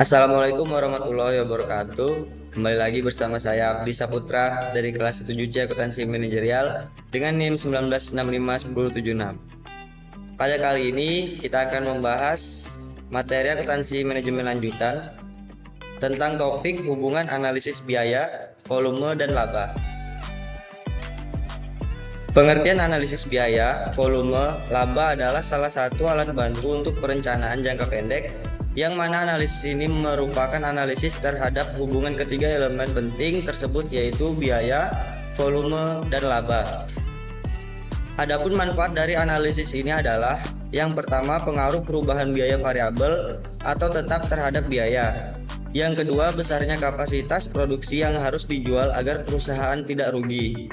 Assalamualaikum warahmatullahi wabarakatuh. Kembali lagi bersama saya Abdi Saputra dari kelas 7C Akuntansi Manajerial dengan NIM 19651076. Pada kali ini kita akan membahas materi akuntansi manajemen lanjutan tentang topik hubungan analisis biaya, volume, dan laba. Pengertian analisis biaya, volume, laba adalah salah satu alat bantu untuk perencanaan jangka pendek, yang mana analisis ini merupakan analisis terhadap hubungan ketiga elemen penting tersebut, yaitu biaya, volume, dan laba. Adapun manfaat dari analisis ini adalah yang pertama, pengaruh perubahan biaya variabel atau tetap terhadap biaya. Yang kedua, besarnya kapasitas produksi yang harus dijual agar perusahaan tidak rugi.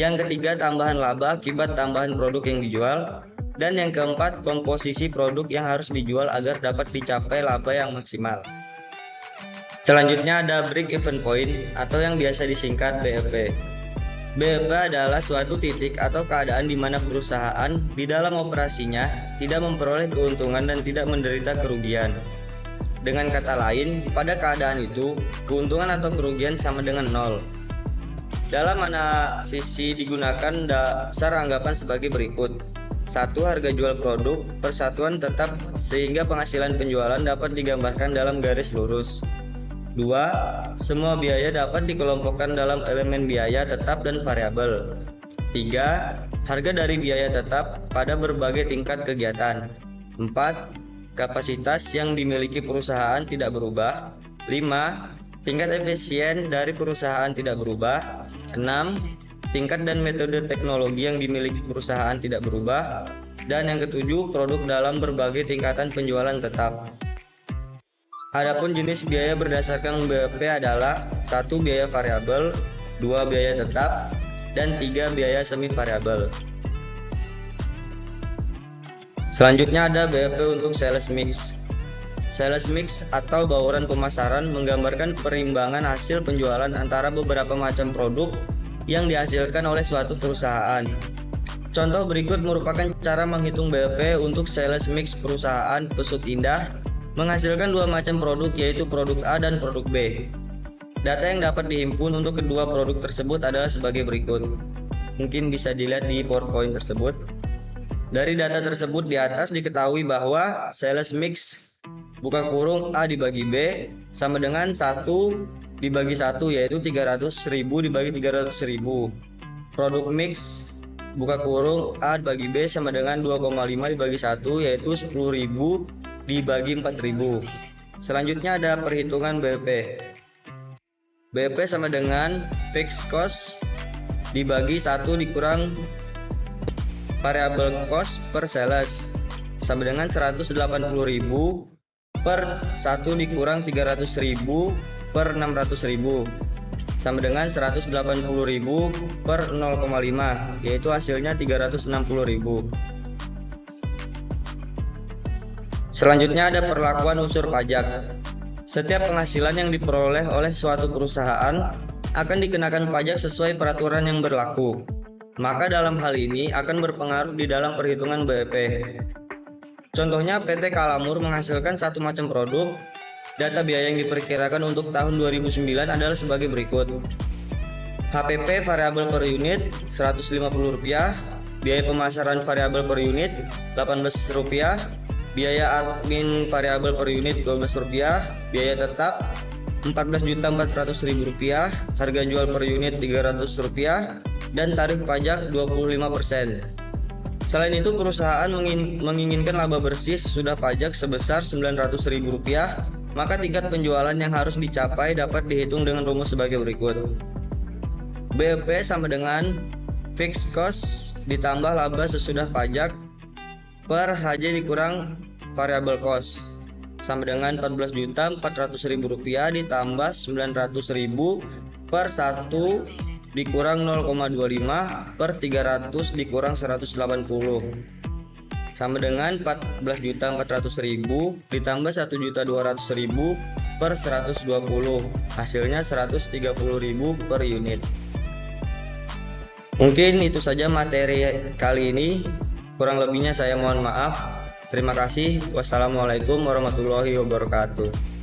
Yang ketiga, tambahan laba akibat tambahan produk yang dijual. Dan yang keempat, komposisi produk yang harus dijual agar dapat dicapai laba yang maksimal. Selanjutnya ada break even point atau yang biasa disingkat BEP. BEP adalah suatu titik atau keadaan di mana perusahaan di dalam operasinya tidak memperoleh keuntungan dan tidak menderita kerugian. Dengan kata lain, pada keadaan itu, keuntungan atau kerugian sama dengan nol. Dalam analisis digunakan dasar anggapan sebagai berikut. 1. Harga jual produk persatuan tetap sehingga penghasilan penjualan dapat digambarkan dalam garis lurus. 2. Semua biaya dapat dikelompokkan dalam elemen biaya tetap dan variabel. 3. Harga dari biaya tetap pada berbagai tingkat kegiatan. 4. Kapasitas yang dimiliki perusahaan tidak berubah. 5. Tingkat efisien dari perusahaan tidak berubah. 6. Tingkat dan metode teknologi yang dimiliki perusahaan tidak berubah. Dan yang ketujuh, produk dalam berbagai tingkatan penjualan tetap. Adapun jenis biaya berdasarkan BEP adalah 1. Biaya variabel, 2. Biaya tetap, dan 3. Biaya semi variabel. Selanjutnya ada BEP untuk sales mix. Sales mix atau bauran pemasaran menggambarkan perimbangan hasil penjualan antara beberapa macam produk yang dihasilkan oleh suatu perusahaan. Contoh berikut merupakan cara menghitung BEP untuk sales mix perusahaan Pesut Indah menghasilkan dua macam produk, yaitu produk A dan produk B. Data yang dapat dihimpun untuk kedua produk tersebut adalah sebagai berikut. Mungkin bisa dilihat di PowerPoint tersebut. Dari data tersebut di atas diketahui bahwa sales mix buka kurung A dibagi B sama dengan 1 dibagi 1, yaitu 300.000 dibagi 300.000. Produk mix buka kurung A dibagi B sama dengan 2,5 dibagi 1, yaitu 10.000 dibagi 4.000. Selanjutnya ada perhitungan BEP. BEP sama dengan fixed cost dibagi 1 dikurang variable cost per sales sama dengan 180.000 per 1 dikurang 300.000 per 600.000 sama dengan 180.000 per 0,5, yaitu hasilnya 360.000. Selanjutnya ada perlakuan unsur pajak. Setiap penghasilan yang diperoleh oleh suatu perusahaan akan dikenakan pajak sesuai peraturan yang berlaku. Maka dalam hal ini akan berpengaruh di dalam perhitungan BEP. Contohnya PT Kalamur menghasilkan satu macam produk. Data biaya yang diperkirakan untuk tahun 2009 adalah sebagai berikut. HPP variabel per unit Rp150, biaya pemasaran variabel per unit Rp18, biaya admin variabel per unit Rp12, biaya tetap Rp14.400.000, harga jual per unit Rp300, dan tarif pajak 25%. Selain itu, perusahaan menginginkan laba bersih sesudah pajak sebesar Rp900.000, maka tingkat penjualan yang harus dicapai dapat dihitung dengan rumus sebagai berikut. BEP sama dengan fixed cost ditambah laba sesudah pajak per HJ dikurang variable cost sama dengan Rp14.400.000 ditambah Rp900.000 per 1 dikurang 0,25 per 300 dikurang 180 sama dengan Rp14.400.000 ditambah Rp1.200.000 per 120, hasilnya Rp130.000 per unit. Mungkin itu saja materi kali ini, kurang lebihnya saya mohon maaf. Terima kasih. Wassalamualaikum warahmatullahi wabarakatuh.